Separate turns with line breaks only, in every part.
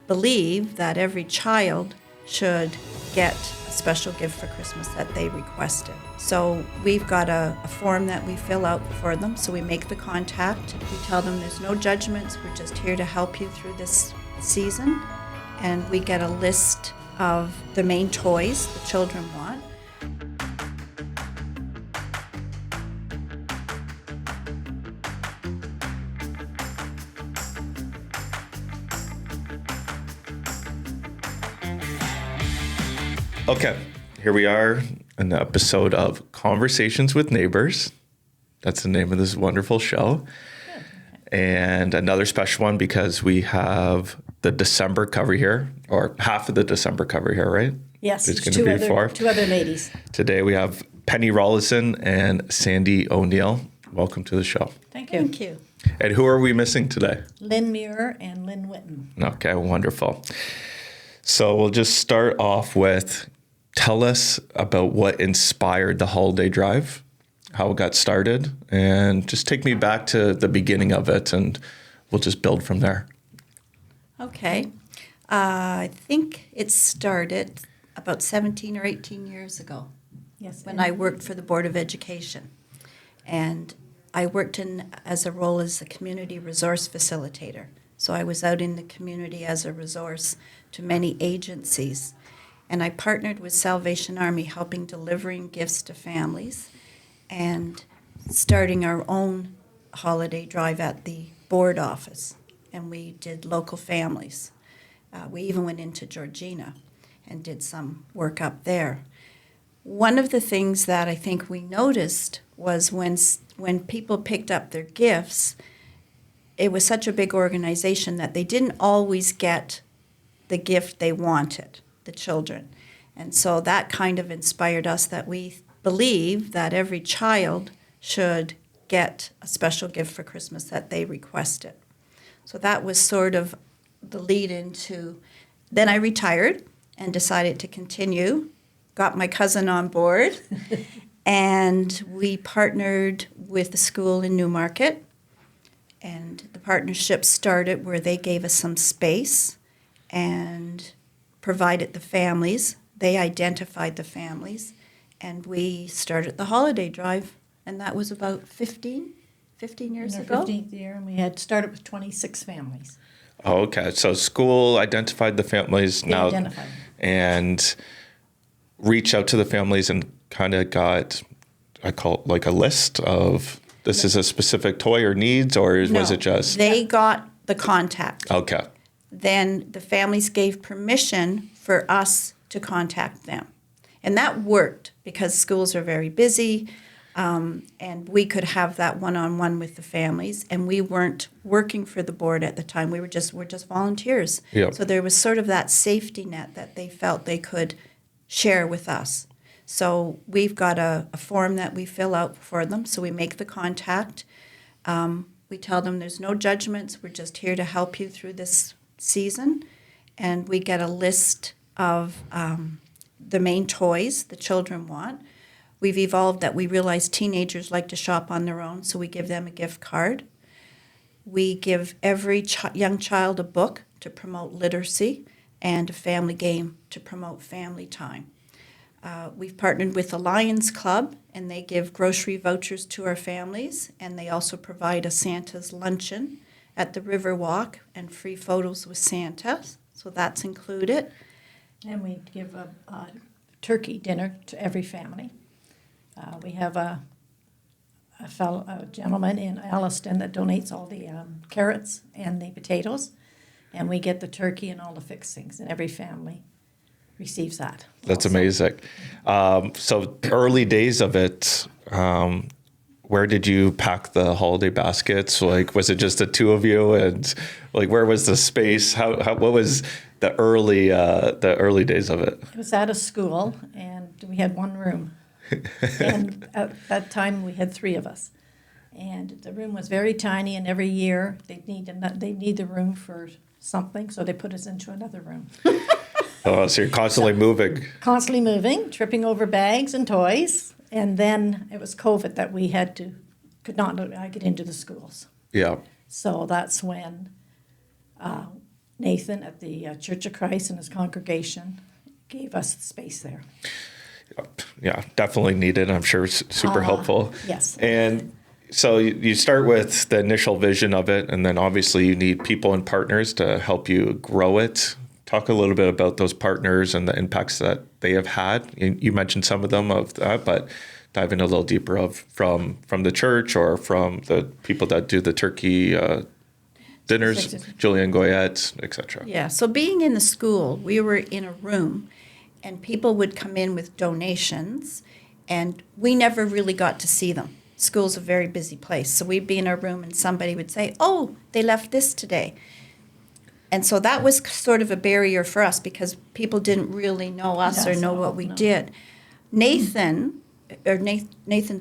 believe that every child should get a special gift for Christmas that they requested. So we've got a form that we fill out for them. So we make the contact. We tell them there's no judgments. We're just here to help you through this season. And we get a list of the main toys the children want.
Okay, here we are in the episode of Conversations with Neighbors. That's the name of this wonderful show. And another special one because we have the December cover here, or half of the December cover here, right?
Yes,
it's going to be
two other ladies.
Today we have Penny Rawlinson and Sandy O'Neill. Welcome to the show.
Thank you.
Thank you.
And who are we missing today?
Lynn Muir and Lynn Whitten.
Okay, wonderful. So we'll just start off with, tell us about what inspired the holiday drive, how it got started, and just take me back to the beginning of it, and we'll just build from there.
Okay. I think it started about 17 or 18 years ago.
Yes.
When I worked for the Board of Education. And I worked as a role as a community resource facilitator. So I was out in the community as a resource to many agencies. And I partnered with Salvation Army, helping delivering gifts to families and starting our own holiday drive at the board office. And we did local families. We even went into Georgina and did some work up there. One of the things that I think we noticed was when people picked up their gifts, it was such a big organization that they didn't always get the gift they wanted, the children. And so that kind of inspired us that we believe that every child should get a special gift for Christmas that they requested. So that was sort of the lead into, then I retired and decided to continue, got my cousin on board, and we partnered with the school in Newmarket. And the partnership started where they gave us some space and provided the families. They identified the families, and we started the holiday drive, and that was about 15 years
in
ago.
our 15th year, and we had started with 26 families.
Oh, okay. So school identified the families
They identified them.
And reached out to the families and kind of got, I call it like a list of, this is a specific toy or needs, or was it just?
They got the contact.
Okay.
Then the families gave permission for us to contact them. And that worked because schools are very busy, and we could have that one-on-one with the families. And we weren't working for the board at the time. We're just volunteers.
Yep.
So there was sort of that safety net that they felt they could share with us. So we've got a form that we fill out for them. So we make the contact. We tell them there's no judgments. We're just here to help you through this season. And we get a list of the main toys the children want. We've evolved that we realize teenagers like to shop on their own, so we give them a gift card. We give every young child a book to promote literacy and a family game to promote family time. We've partnered with the Lions Club, and they give grocery vouchers to our families, and they also provide a Santa's luncheon at the Riverwalk and free photos with Santa, so that's included.
And we give a turkey dinner to every family. We have a gentleman in Alliston that donates all the carrots and the potatoes, and we get the turkey and all the fixings, and every family receives that.
That's
also.
amazing. So early days of it, where did you pack the holiday baskets? Like, was it just the two of you? And like, where was the space? What was the early days of it?
It was at a school, and we had one room. And at that time, we had three of us. And the room was very tiny, and every year they need the room for something, so they put us into another room.
Oh, so you're constantly moving.
Constantly moving, tripping over bags and toys. And then it was COVID that we could not get into the schools.
Yeah.
So that's when Nathan at the Church of Christ and his congregation gave us the space there.
Yeah, definitely needed. I'm sure super helpful.
Yes.
And so you start with the initial vision of it, and then obviously you need people and partners to help you grow it. Talk a little bit about those partners and the impacts that they have had. You mentioned some of them of that, but dive in a little deeper from the church or from the people that do the turkey dinners, Julian Goyette, etc.
Yeah, so being in the school, we were in a room and people would come in with donations and we never really got to see them. School's a very busy place. So we'd be in our room and somebody would say, oh, they left this today. And so that was sort of a barrier for us because people didn't really know us or know what we did. Nathan's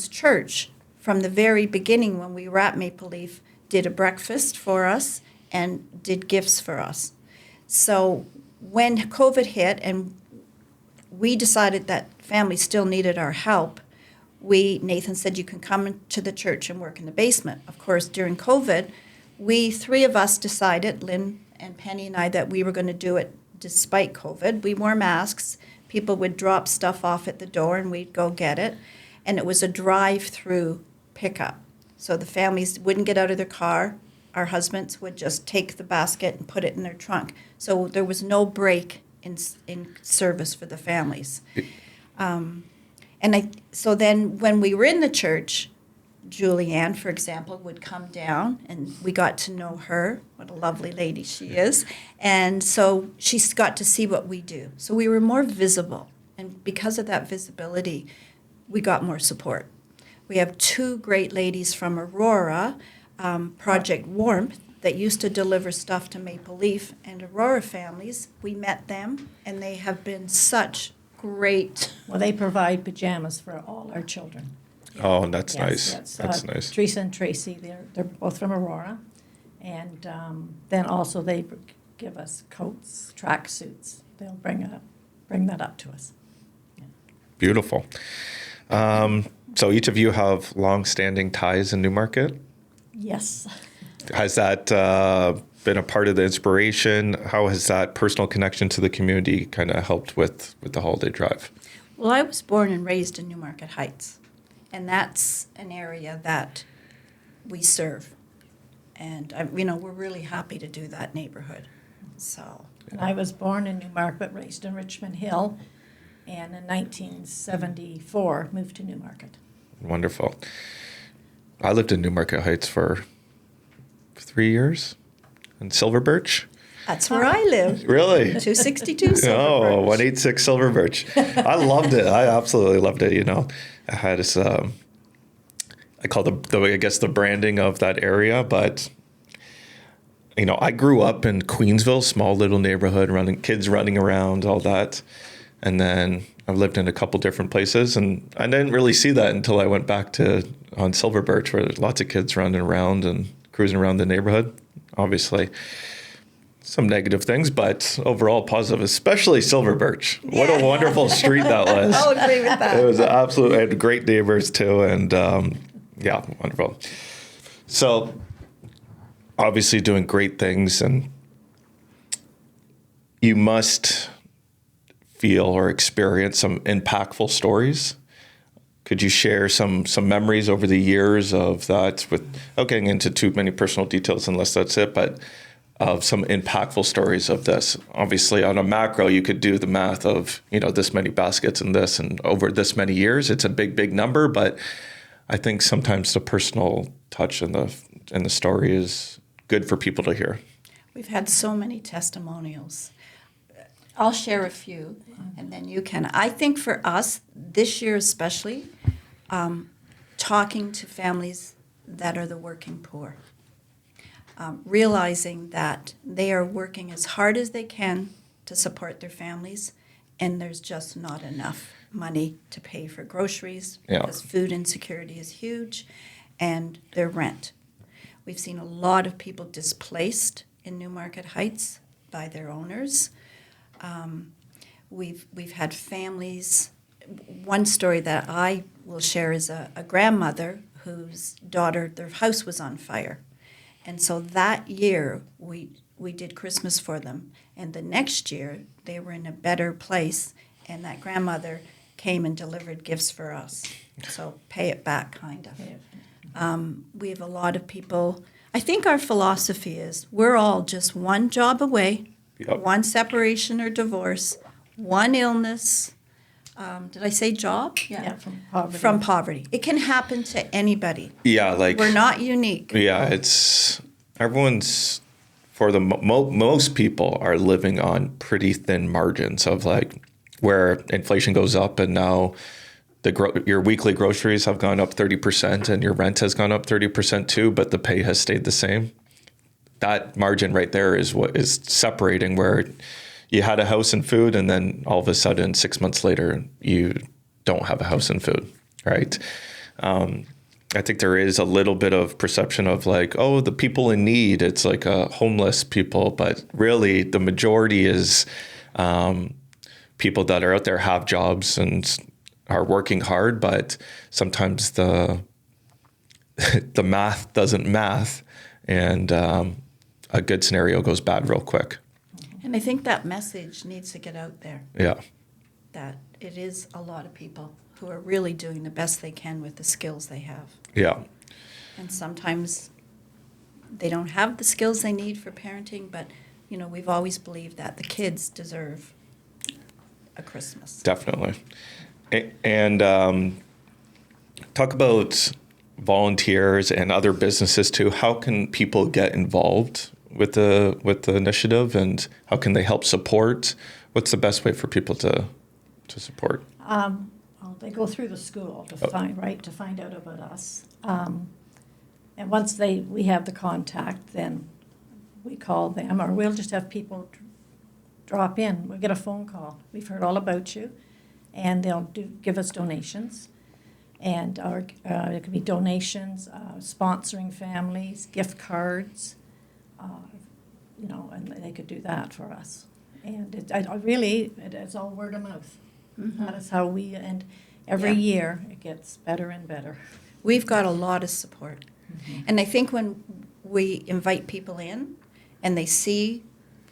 church, from the very beginning when we were at Maple Leaf, did a breakfast for us and did gifts for us. So when COVID hit and we decided that families still needed our help, Nathan said, you can come to the church and work in the basement. Of course, during COVID, three of us decided, Lynn and Penny and I, that we were going to do it despite COVID. We wore masks. People would drop stuff off at the door and we'd go get it. And it was a drive-through pickup. So the families wouldn't get out of their car. Our husbands would just take the basket and put it in their trunk. So there was no break in service for the families. So then when we were in the church, Julianne, for example, would come down and we got to know her. What a lovely lady she is. And so she got to see what we do. So we were more visible. And because of that visibility, we got more support. We have two great ladies from Aurora, Project Warmth, that used to deliver stuff to Maple Leaf and Aurora families. We met them, and they have been such great.
Well, they provide pajamas for all our children.
Oh, that's
Yes,
nice.
yes.
That's nice.
Teresa and Tracy, they're both from Aurora. And then also they give us coats, track suits. They'll bring that up to us.
Beautiful. So each of you have long-standing ties in Newmarket.
Yes.
Has that been a part of the inspiration? How has that personal connection to the community kind of helped with the holiday drive?
Well, I was born and raised in Newmarket Heights, and that's an area that we serve. And, we're really happy to do that neighborhood. So.
And I was born in Newmarket, but raised in Richmond Hill, and in 1974 moved to Newmarket.
Wonderful. I lived in Newmarket Heights for 3 years in Silver Birch.
That's where I live.
Really?
262 Silver
Oh,
Birch.
186 Silver Birch. I loved it. I absolutely loved it. I had this, I call the branding of that area, but I grew up in Queensville, small little neighborhood, kids running around, all that. And then I've lived in a couple different places, and I didn't really see that until I went back on Silver Birch, where there's lots of kids running around and cruising around the neighborhood. Obviously, some negative things, but overall positive, especially Silver Birch. What a wonderful street that was.
I'll agree with that.
It was absolutely, I had great neighbors too, and wonderful. So, obviously doing great things, and you must feel or experience some impactful stories. Could you share some memories over the years of that, without getting into too many personal details unless that's it, but of some impactful stories of this? Obviously, on a macro, you could do the math of, this many baskets and this, and over this many years, it's a big, big number. But I think sometimes the personal touch and the story is good for people to hear.
We've had so many testimonials. I'll share a few, and then you can. I think for us, this year especially, talking to families that are the working poor, realizing that they are working as hard as they can to support their families, and there's just not enough money to pay for groceries because food insecurity is huge, and their rent. We've seen a lot of people displaced in Newmarket Heights by their owners. We've had families. One story that I will share is a grandmother whose daughter, their house was on fire. And so that year, we did Christmas for them. And the next year, they were in a better place, and that grandmother came and delivered gifts for us. So pay it back, kind of. We have a lot of people. I think our philosophy is we're all just one job away,
Yep.
one separation or divorce, one illness. Did I say job?
Yeah, from poverty.
From poverty. It can happen to anybody.
Yeah, like
We're not unique.
yeah, it's everyone's for the most people are living on pretty thin margins of like where inflation goes up and now your weekly groceries have gone up 30% and your rent has gone up 30% too, but the pay has stayed the same. That margin right there is what is separating where you had a house and food and then all of a sudden 6 months later you don't have a house and food, right? I think there is a little bit of perception of like, oh, the people in need, it's like homeless people, but really the majority is people that are out there have jobs and are working hard, but sometimes the math doesn't math, and a good scenario goes bad real quick.
And I think that message needs to get out there,
Yeah.
that it is a lot of people who are really doing the best they can with the skills they have.
Yeah.
And sometimes they don't have the skills they need for parenting, but, we've always believed that the kids deserve a Christmas.
Definitely. And talk about volunteers and other businesses too. How can people get involved with the initiative, and how can they help support? What's the best way for people to support?
Well, they go through the school to find out about us. And once we have the contact, then we call them, or we'll just have people drop in. We'll get a phone call. We've heard all about you, and they'll give us donations. And it could be donations, sponsoring families, gift cards, and they could do that for us. And it's all word of mouth. Mm-hmm. That is how and every year it gets better and better.
We've got a lot of support. Mm-hmm. And I think when we invite people in and they see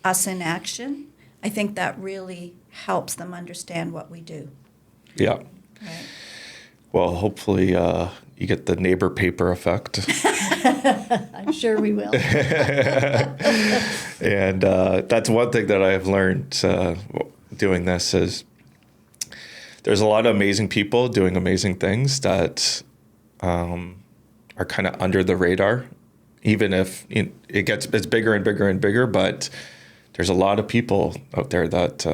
us in action, I think that really helps them understand what we do.
Yeah.
Right.
Well, hopefully you get the neighbor paper effect.
I'm sure we will.
And that's one thing that I have learned doing this is there's a lot of amazing people doing amazing things that are kind of under the radar, even if it's bigger and bigger and bigger. But there's a lot of people out there that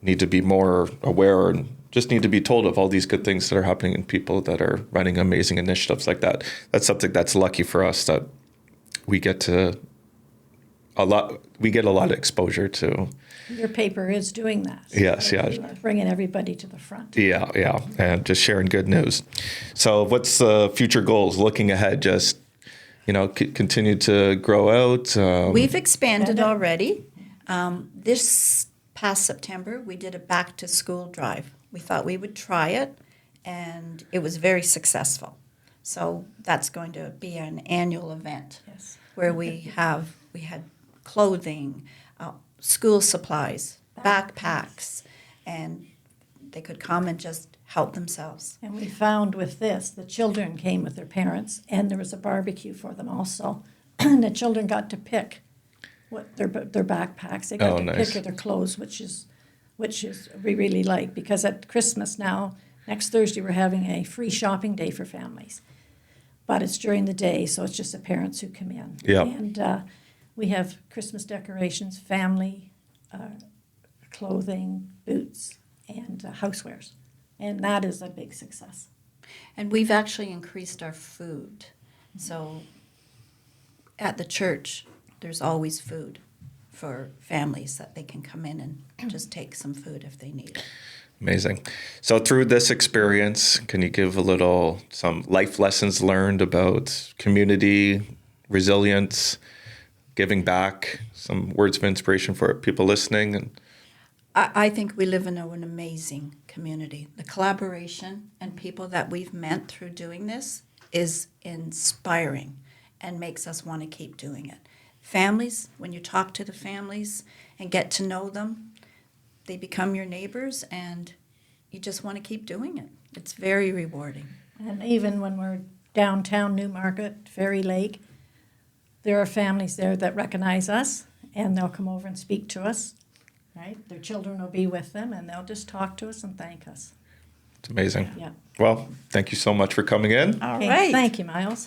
need to be more aware and just need to be told of all these good things that are happening and people that are running amazing initiatives like that. That's something that's lucky for us that we get a lot of exposure to.
Your paper is doing that.
Yes, yeah.
Bringing everybody to the front.
Yeah, and just sharing good news. So what's the future goals looking ahead? Just, continue to grow out?
We've expanded already. This past September, we did a back-to-school drive. We thought we would try it, and it was very successful. So that's going to be an annual event.
Yes.
Where we had clothing, school supplies, backpacks, and they could come and just help themselves.
And we found with this, the children came with their parents, and there was a barbecue for them also. And the children got to pick what their backpacks. They got to
nice.
pick their clothes, which is we really like, because at Christmas now, next Thursday, we're having a free shopping day for families. But it's during the day, so it's just the parents who come in.
Yeah.
And we have Christmas decorations, family clothing, boots, and housewares. And that is a big success.
And we've actually increased our food. So at the church, there's always food for families that they can come in and just take some food if they need it.
Amazing. So through this experience, can you give some life lessons learned about community, resilience, giving back, some words of inspiration for people listening? And
I think we live in an amazing community. The collaboration and people that we've met through doing this is inspiring and makes us want to keep doing it. families, when you talk to the families and get to know them, they become your neighbors, and you just want to keep doing it. It's very rewarding.
And even when we're downtown Newmarket, Ferry Lake, there are families there that recognize us, and they'll come over and speak to us, right? Their children will be with them, and they'll just talk to us and thank us.
It's amazing.
Yeah.
Well, thank you so much for coming in.
All
Okay,
right.
thank you, Miles.